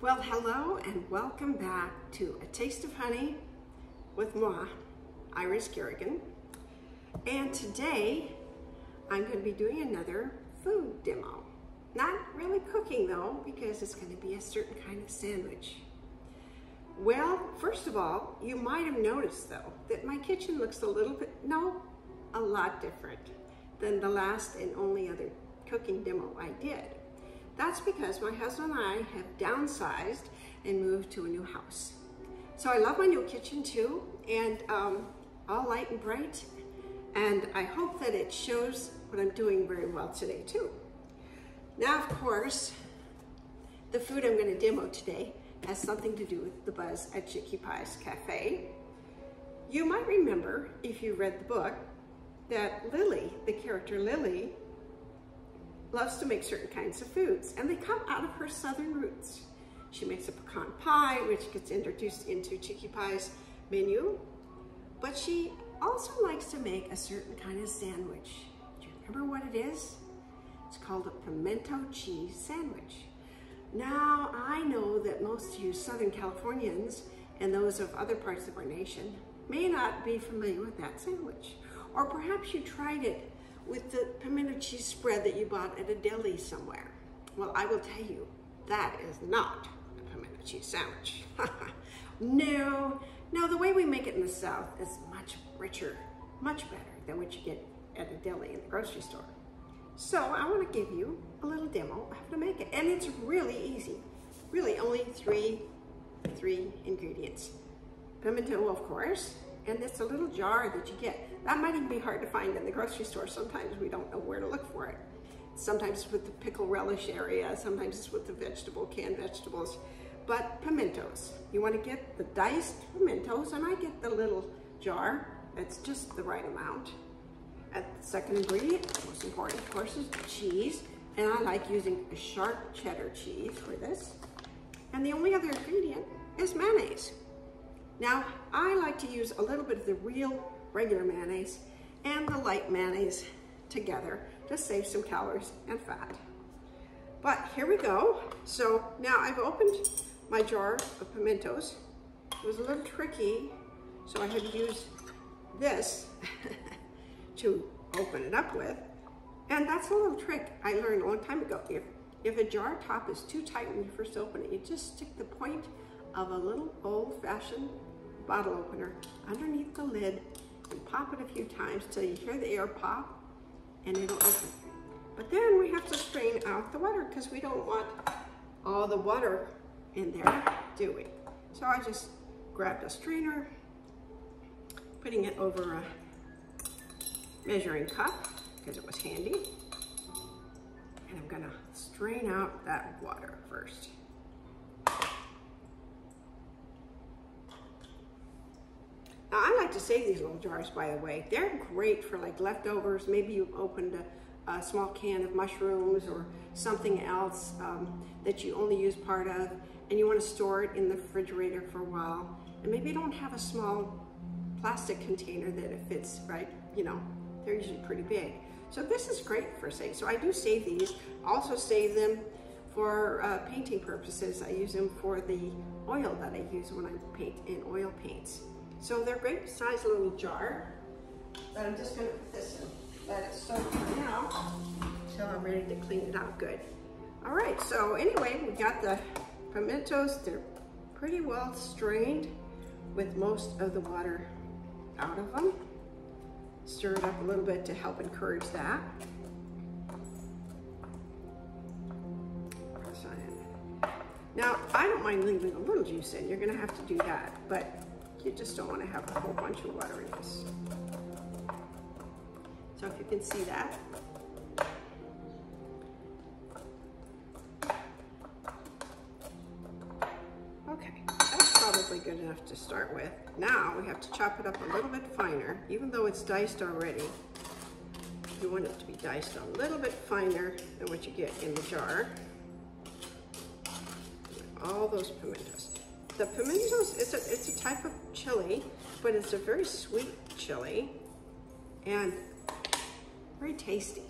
Well, hello and welcome back to A Taste of Honey with moi, Iris Kerrigan. And today I'm going to be doing another food demo. Not really cooking though, because it's going to be a certain kind of sandwich. Well, first of all, you might have noticed though that my kitchen looks a lot different than the last and only other cooking demo I did. That's because my husband and I have downsized and moved to a new house. So I love my new kitchen too, and all light and bright, and I hope that it shows what I'm doing very well today too. Now, of course, the food I'm going to demo today has something to do with the buzz at Chicky Pie's Cafe. You might remember, if you read the book, that Lily, the character Lily, loves to make certain kinds of foods, and they come out of her southern roots. She makes a pecan pie, which gets introduced into Chicky Pie's menu, but she also likes to make a certain kind of sandwich. Do you remember what it is? It's called a pimento cheese sandwich. Now, I know that most of you Southern Californians and those of other parts of our nation may not be familiar with that sandwich, or perhaps you tried it with the pimento cheese spread that you bought at a deli somewhere. Well, I will tell you, that is not a pimento cheese sandwich. No, the way we make it in the South is much richer, much better than what you get at a deli in the grocery store. So I want to give you a little demo of how to make it, and it's really easy. Really, only three ingredients. Pimento, of course, and it's a little jar that you get. That might even be hard to find in the grocery store. Sometimes we don't know where to look for it. Sometimes it's with the pickle relish area, sometimes it's with the canned vegetables. But pimentos, you want to get the diced pimentos, and I get the little jar. That's just the right amount. And the second ingredient, most important of course, is cheese. And I like using a sharp cheddar cheese for this. And the only other ingredient is mayonnaise. Now, I like to use a little bit of the real regular mayonnaise and the light mayonnaise together to save some calories and fat. But here we go. So now I've opened my jar of pimentos. It was a little tricky, so I had to use this to open it up with. And that's a little trick I learned a long time ago. If a jar top is too tight when you first open it, you just stick the point of a little old-fashioned bottle opener underneath the lid and pop it a few times till you hear the air pop and it'll open. But then we have to strain out the water because we don't want all the water in there, do we? So I just grabbed a strainer, putting it over a measuring cup because it was handy, and I'm gonna strain out that water first. Now, I like to save these little jars, by the way. They're great for like leftovers. Maybe you've opened a small can of mushrooms or something else that you only use part of, and you want to store it in the refrigerator for a while. And maybe you don't have a small plastic container that it fits, right? You know, they're usually pretty big. So this is great for saving. So I do save these. Also save them for painting purposes. I use them for the oil that I use when I paint in oil paints. So they're great size little jar, but I'm just gonna put this in, let it soak for now until I'm ready to clean it out good. All right, so anyway, we got the pimentos. They're pretty well strained with most of the water out of them. Stir it up a little bit to help encourage that. Now, I don't mind leaving a little juice in. You're gonna have to do that, but you just don't want to have a whole bunch of water in this. So if you can see that. Okay, that's probably good enough to start with. Now we have to chop it up a little bit finer. Even though it's diced already, you want it to be diced a little bit finer than what you get in the jar. All those pimentos. The pimentos, it's a type of chili, but it's a very sweet chili and very tasty.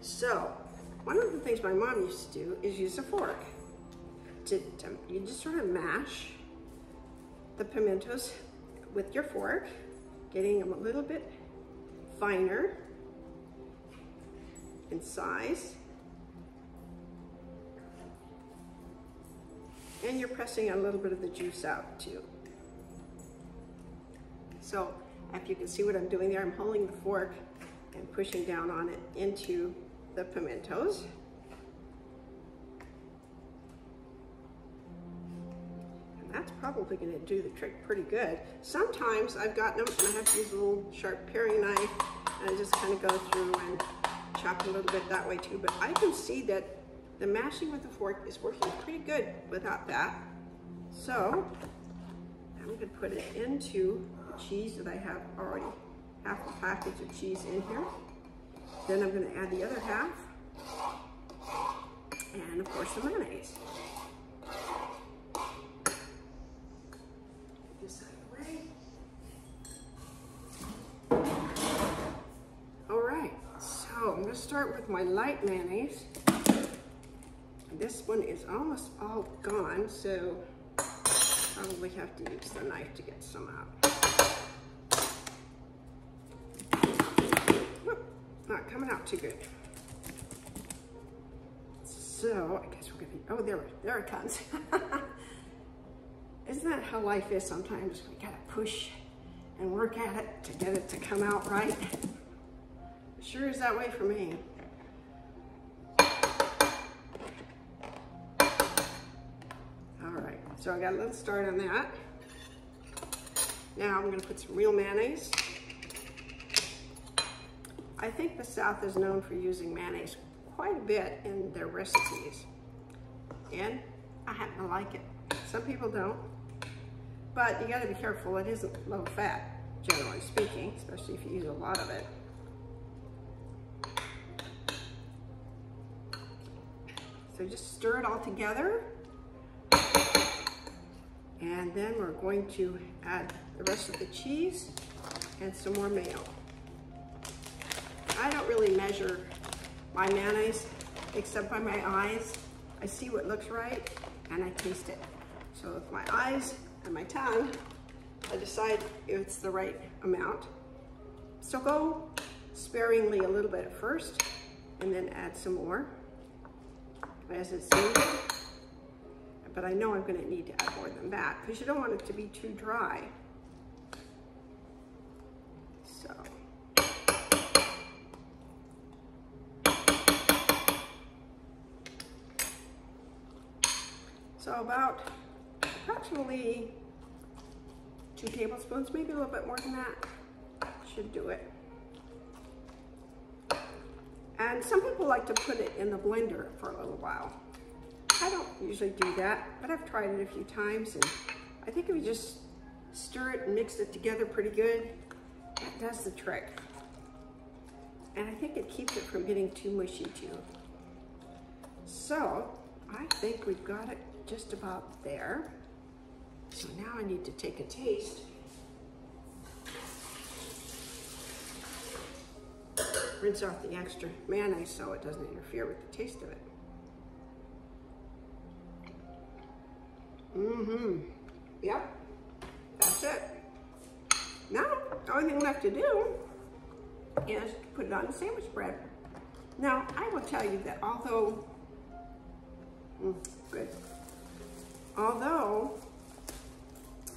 So One of the things my mom used to do is use a fork. You just sort of mash the pimentos with your fork, getting them a little bit finer in size. And you're pressing a little bit of the juice out too. So if you can see what I'm doing there, I'm holding the fork and pushing down on it into the pimentos. And that's probably going to do the trick pretty good. Sometimes I've gotten them and I have to use a little sharp paring knife and I just kind of go through and chop a little bit that way too. But I can see that the mashing with the fork is working pretty good without that. So I'm going to put it into the cheese that I have already, half the package of cheese in here. Then I'm going to add the other half. And of course the mayonnaise. Put this out of the way. All right, so I'm going to start with my light mayonnaise. This one is almost all gone, so probably have to use the knife to get some out. Whoop, not coming out too good. So I guess we're gonna, oh, there it comes. Isn't that how life is sometimes? We gotta push and work at it to get it to come out right. It sure is that way for me. So I got a little start on that. Now I'm gonna put some real mayonnaise. I think the South is known for using mayonnaise quite a bit in their recipes. And I happen to like it. Some people don't. But you gotta be careful, it isn't low fat, generally speaking, especially if you use a lot of it. So just stir it all together. And then we're going to add the rest of the cheese and some more mayo. I don't really measure my mayonnaise except by my eyes. I see what looks right and I taste it. So with my eyes and my tongue, I decide if it's the right amount. So go sparingly a little bit at first and then add some more as it's needed. But I know I'm going to need to add more than that because you don't want it to be too dry. So about approximately 2 tablespoons, maybe a little bit more than that, should do it. And some people like to put it in the blender for a little while. I don't usually do that, but I've tried it a few times, and I think if you just stir it and mix it together pretty good, that does the trick. And I think it keeps it from getting too mushy too. So I think we've got it just about there. So now I need to take a taste. Rinse off the extra mayonnaise so it doesn't interfere with the taste of it. Yep, that's it. Now, the only thing left to do is put it on the sandwich bread. Now, I will tell you that although, although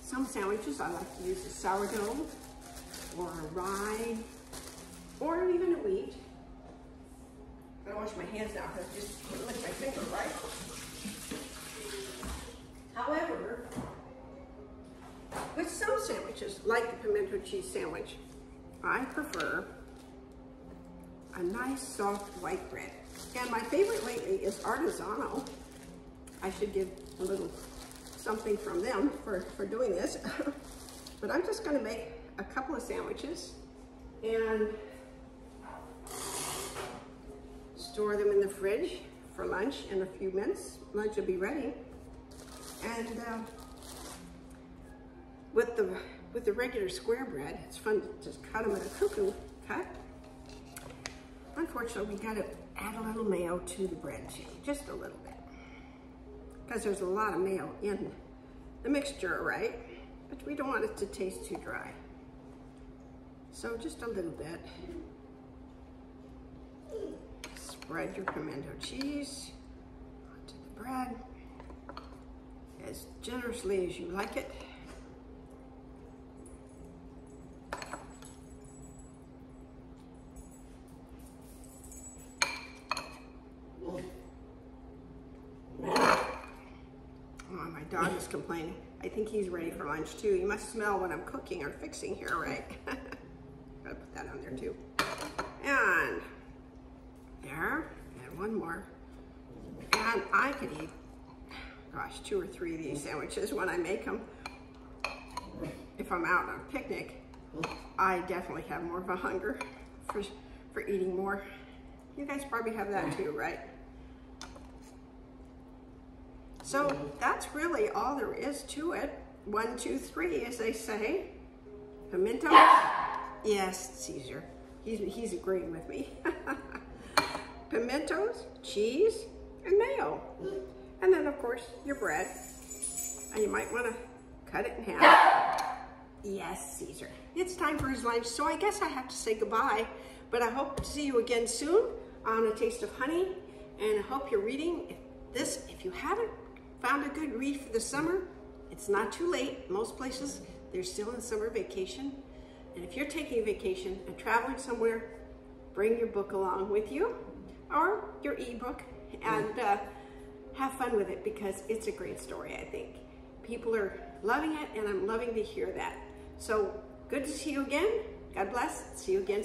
some sandwiches I like to use a sourdough or a rye or even a wheat. I gotta wash my hands now because I just lick my finger, right? However, with some sandwiches, like the pimento cheese sandwich, I prefer a nice soft white bread. And my favorite lately is Artisanal. I should give a little something from them for doing this. But I'm just gonna make a couple of sandwiches and store them in the fridge for lunch in a few minutes. Lunch will be ready. And with the regular square bread, it's fun to just cut them at a cuckoo cut. Unfortunately, unfortunately, we gotta add a little mayo to the bread too, just a little bit. Because there's a lot of mayo in the mixture, right? But we don't want it to taste too dry. So just a little bit. Spread your pimento cheese onto the bread as generously as you like it. Oh, my dog is complaining. I think he's ready for lunch too. You must smell what I'm cooking or fixing here, right? Gotta put that on there too. And there, and one more. And I could eat, gosh, 2 or 3 of these sandwiches when I make them. If I'm out on a picnic, I definitely have more of a hunger for eating more. You guys probably have that too, right? So that's really all there is to it. 1, 2, 3, as they say. Pimento. Yes, Caesar. He's agreeing with me. Pimentos, cheese, and mayo. And then, of course, your bread. And you might want to cut it in half. Yes, Caesar. It's time for his lunch, so I guess I have to say goodbye. But I hope to see you again soon on A Taste of Honey. And I hope you're reading this. If you haven't found a good read for the summer, it's not too late. Most places, they're still in summer vacation. And if you're taking a vacation and traveling somewhere, bring your book along with you or your ebook and have fun with it, because it's a great story, I think. People are loving it, and I'm loving to hear that. So good to see you again. God bless. See you again.